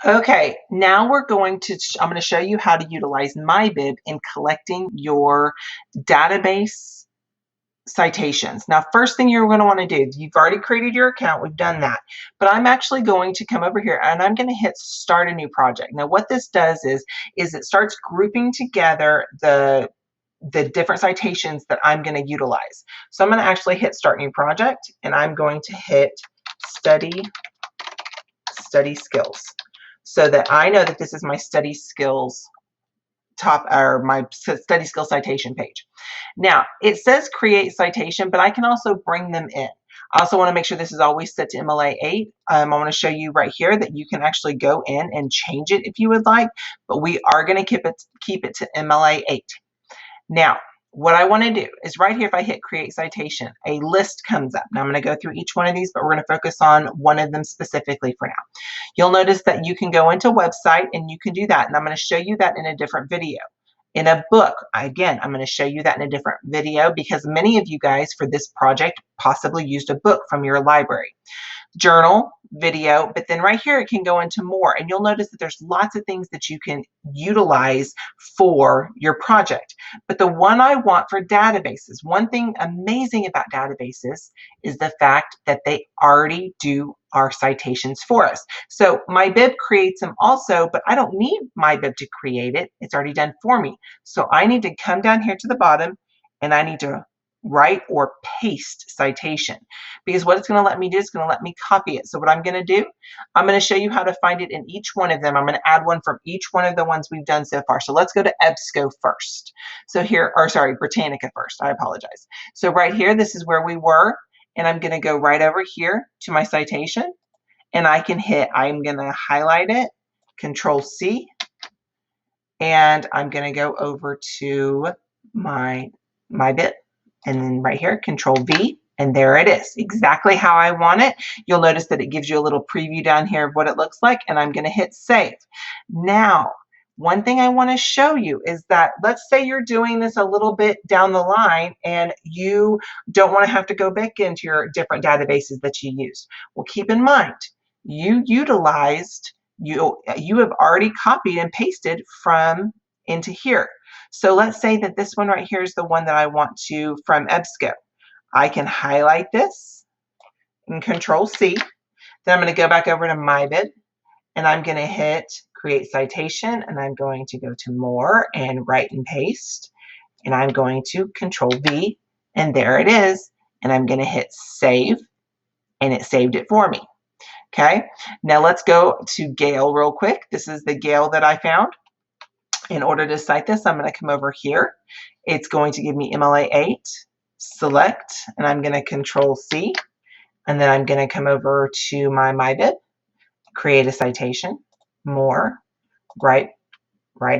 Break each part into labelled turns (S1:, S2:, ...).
S1: Okay, now I'm going to show you how to utilize MyBib in collecting your database citations. Now, first thing you're going to want to do, you've already created your account, we've done that, but I'm actually going to come over here and I'm going to hit start a new project. Now, what this does is it starts grouping together the different citations that I'm going to utilize. So I'm going to actually hit start new project and I'm going to hit study skills so that I know that this is my study skills my study skill citation page. Now it says create citation, but I can also bring them in. I also want to make sure this is always set to MLA 8. I want to show you right here that you can actually go in and change it if you would like, but we are going to keep it to MLA 8. Now, what I want to do is right here, if I hit create citation, a list comes up. Now I'm going to go through each one of these, but we're going to focus on one of them specifically for now. You'll notice that you can go into website and you can do that. And I'm going to show you that in a different video. In a book, again, I'm going to show you that in a different video because many of you guys for this project possibly used a book from your library. Journal, video, but then right here it can go into more, and you'll notice that there's lots of things that you can utilize for your project. But the one I want for databases, one thing amazing about databases is the fact that they already do our citations for us. So MyBib creates them also, but I don't need MyBib to create it. It's already done for me. So I need to come down here to the bottom and I need to write or paste citation, because what it's going to let me do is going to let me copy it. So what I'm going to do, I'm going to show you how to find it in each one of them. I'm going to add one from each one of the ones we've done so far. So let's go to EBSCO first. So here, or sorry, Britannica first. I apologize. So right here, this is where we were, and I'm going to go right over here to my citation, and I'm going to highlight it, Control C, and I'm going to go over to MyBib. And then right here, Control V, and there it is, exactly how I want it. You'll notice that it gives you a little preview down here of what it looks like, and I'm going to hit save. Now, one thing I want to show you is that let's say you're doing this a little bit down the line and you don't want to have to go back into your different databases that you used. Well, keep in mind, you have already copied and pasted from into here. So let's say that this one right here is the one that I want to from EBSCO. I can highlight this and Control C. Then I'm going to go back over to MyBib and I'm going to hit create citation, and I'm going to go to more and write and paste, and I'm going to Control V, and there it is, and I'm going to hit save, and it saved it for me. Okay, now let's go to Gale real quick. This is the Gale that I found. In order to cite this, I'm going to come over here. It's going to give me MLA 8, select, and I'm going to Control C, and then I'm going to come over to my MyBib, create a citation, more, write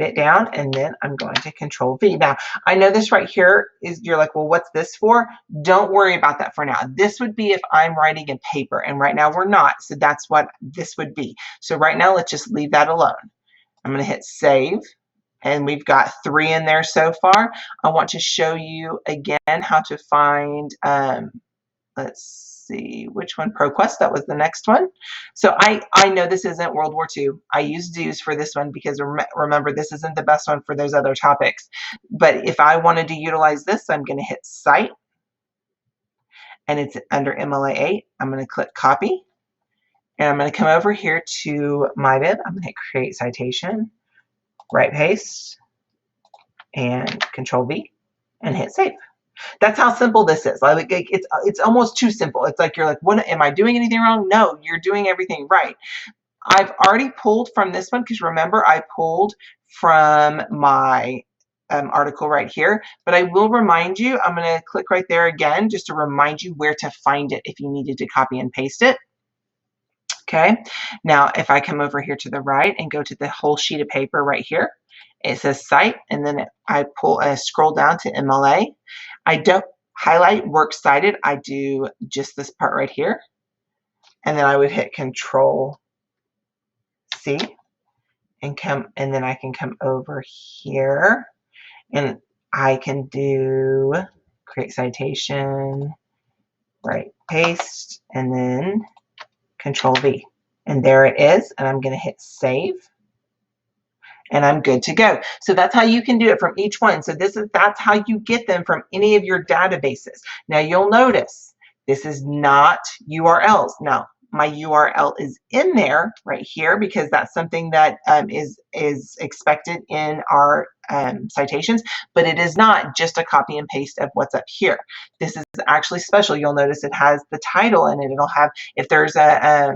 S1: it down, and then I'm going to Control V. Now, I know this right here is, you're like, well, what's this for? Don't worry about that for now. This would be if I'm writing in paper, and right now we're not, so that's what this would be. So right now, let's just leave that alone. I'm going to hit save. And we've got 3 in there so far. I want to show you again how to find, let's see, which one? ProQuest, that was the next one. So I know this isn't World War II. I use Zeus for this one because remember, this isn't the best one for those other topics. But if I wanted to utilize this, I'm going to hit Cite. And it's under MLA 8. I'm going to click Copy. And I'm going to come over here to MyBib. I'm going to hit Create Citation. Right paste and Control V and hit save. That's how simple this is. Like it's almost too simple. It's like you're like, what, am I doing anything wrong? No, you're doing everything right. I've already pulled from this one because remember I pulled from my article right here, but I will remind you, I'm going to click right there again just to remind you where to find it if you needed to copy and paste it. Okay, now if I come over here to the right and go to the whole sheet of paper right here, it says Cite, and then I scroll down to MLA. I don't highlight works cited. I do just this part right here, and then I would hit Control C and then I can come over here and I can do create citation, right paste, and then Control V. And there it is. And I'm going to hit save. And I'm good to go. So that's how you can do it from each one. So that's how you get them from any of your databases. Now you'll notice this is not URLs. Now my URL is in there right here because that's something that is expected in our citations, but it is not just a copy and paste of what's up here. This is actually special. You'll notice it has the title in it. It'll have, if there's a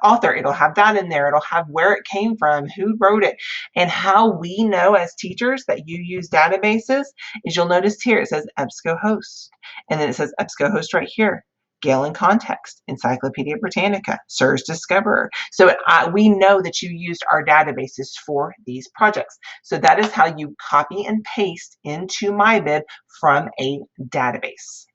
S1: author, it'll have that in there. It'll have where it came from, who wrote it, and how we know as teachers that you use databases is you'll notice here it says EBSCOhost, and then it says EBSCOhost right here. Gale in Context, Encyclopedia Britannica, SIRS Discoverer. So we know that you used our databases for these projects. So that is how you copy and paste into MyBib from a database.